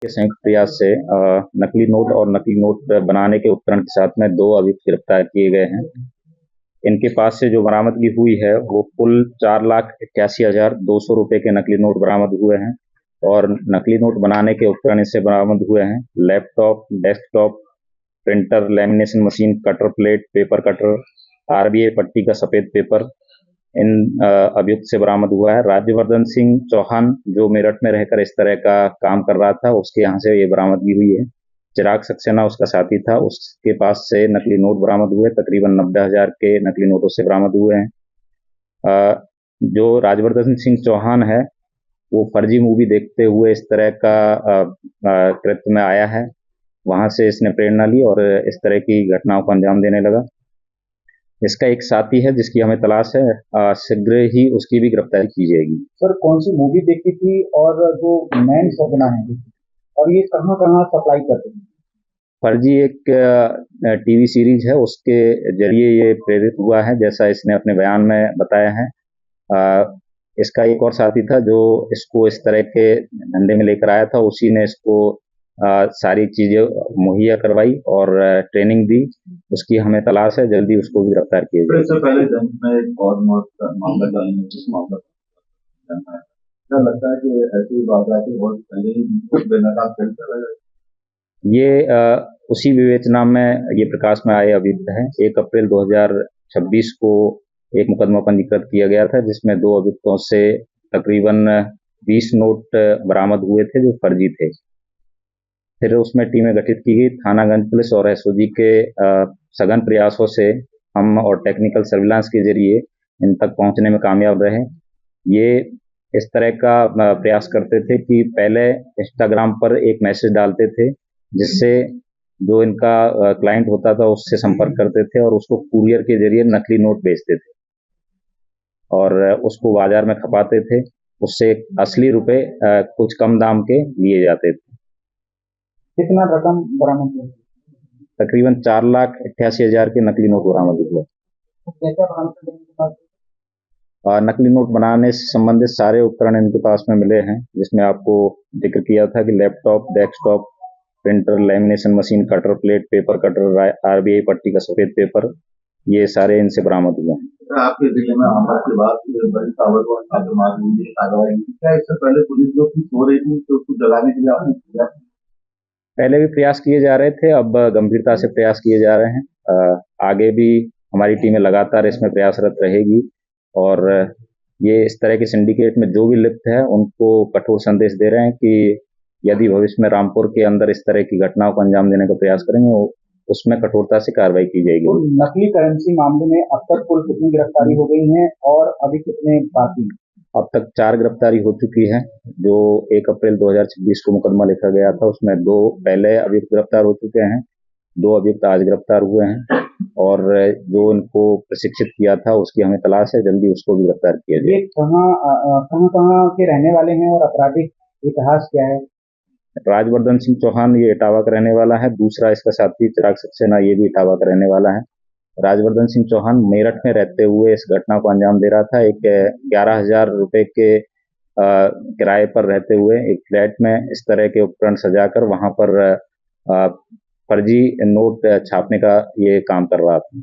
के संयुक्त प्रयास से नकली नोट और नकली नोट बनाने के उपकरण के साथ में 2 अभियुक्त गिरफ्तार किए गए हैं। इनके पास से जो बरामदगी हुई है वो कुल 4,81,200 रुपए के नकली नोट बरामद हुए हैं और नकली नोट बनाने के उपकरण इससे बरामद हुए हैं। Laptop, desktop, printer, lamination machine, cutter plate, paper cutter, RBI पट्टी का सफेद पेपर इन अभियुक्त से बरामद हुआ है। राज्यवर्धन सिंह चौहान जो मेरठ में रहकर इस तरह का काम कर रहा था, उसके यहाँ से ये बरामदगी हुई है। चिराग सक्सेना उसका साथी था, उसके पास से नकली नोट बरामद हुए, तकरीबन 90,000 के नकली नोटों से बरामद हुए हैं। जो राजवर्धन सिंह चौहान है वो फर्जी मूवी देखते हुए इस तरह का कृत्य में आया है, वहां से इसने प्रेरणा ली और इस तरह की घटनाओं को अंजाम देने लगा। इसका एक साथी है जिसकी हमें तलाश है, शीघ्र ही उसकी भी गिरफ्तारी की जाएगी। सर कौन सी मूवी देखी थी और जो मैन सपना है और ये कहाँ कहाँ सप्लाई करते हैं? फर्जी एक टीवी सीरीज है, उसके जरिए ये प्रेरित हुआ है, जैसा इसने अपने बयान में बताया है। इसका एक और साथी था जो इसको इस तरह के धंधे में लेकर आया था, उसी ने इसको सारी चीजें मुहैया करवाई और ट्रेनिंग दी। उसकी हमें तलाश है, जल्दी उसको भी गिरफ्तार किया जाए। इससे पहले जंग में एक और मौत का मामला डालने जिस मामला क्या लगता है कि ऐसी वारदातें बहुत पहले ही बेनकाब चलता रहा? ये उसी विवेचना में ये प्रकाश में आए अभियुक्त हैं। 1 अप्रैल 2026 को एक मुकदमा पंजीकृत किया गया था जिसमें 2 अभियुक्तों से तकरीबन 20 नोट बरामद हुए थे जो फर्जी थे। फिर उसमें टीमें गठित की गई। थानागंज पुलिस और एसओजी के सघन प्रयासों से हम और टेक्निकल सर्विलांस के जरिए इन तक पहुंचने में कामयाब रहे। ये इस तरह का प्रयास करते थे कि पहले इंस्टाग्राम पर एक मैसेज डालते थे जिससे जो इनका क्लाइंट होता था उससे संपर्क करते थे और उसको कुरियर के जरिए नकली नोट बेचते थे और उसको बाजार में खपाते थे। उससे असली रुपए कुछ कम दाम के लिए जाते थे। कितना रकम बरामद हुआ? तकरीबन 4,88,000 के नकली नोट बरामद हुए। कैसे बरामद करने के बाद? नकली नोट बनाने से संबंधित सारे उपकरण इनके पास में मिले हैं, जिसमें आपको जिक्र किया था कि laptop, desktop, printer, lamination machine, cutter plate, paper cutter, RBI पट्टी का सफेद पेपर, ये सारे इनसे बरामद हुए हैं। आपके जिले में आमद के बाद बड़ी ताबड़तोड़ छापेमारी हुई, कार्रवाई हुई, क्या इससे पहले पुलिस जो की हो रही थी तो उसको जगाने के लिए आपने किया? पहले भी प्रयास किए जा रहे थे, अब गंभीरता से प्रयास किए जा रहे हैं। आगे भी हमारी टीमें लगातार इसमें प्रयासरत रहेगी और ये इस तरह के सिंडिकेट में जो भी लिप्त है उनको कठोर संदेश दे रहे हैं कि यदि भविष्य में रामपुर के अंदर इस तरह की घटनाओं को अंजाम देने का प्रयास करेंगे उसमें कठोरता से कार्रवाई की जाएगी। तो नकली करेंसी मामले में अब तक कुल कितनी गिरफ्तारी हो गई है और अभी कितने बाकी? अब तक 4 गिरफ्तारी हो चुकी है। जो 1 अप्रैल 2026 को मुकदमा लिखा गया था उसमें 2 पहले अभियुक्त गिरफ्तार हो चुके हैं, 2 अभियुक्त आज गिरफ्तार हुए हैं और जो इनको प्रशिक्षित किया था उसकी हमें तलाश है, जल्दी उसको भी गिरफ्तार किया जाए। ये कहाँ के रहने वाले हैं और आपराधिक इतिहास क्या है? राजवर्धन सिंह चौहान ये इटावा का रहने वाला है, दूसरा इसका साथी चिराग सक्सेना ये भी इटावा का रहने वाला है। राजवर्धन सिंह चौहान मेरठ में रहते हुए इस घटना को अंजाम दे रहा था। एक 11,000 रुपए के किराए पर रहते हुए एक फ्लैट में इस तरह के उपकरण सजाकर वहां पर फर्जी नोट छापने का ये काम कर रहा था।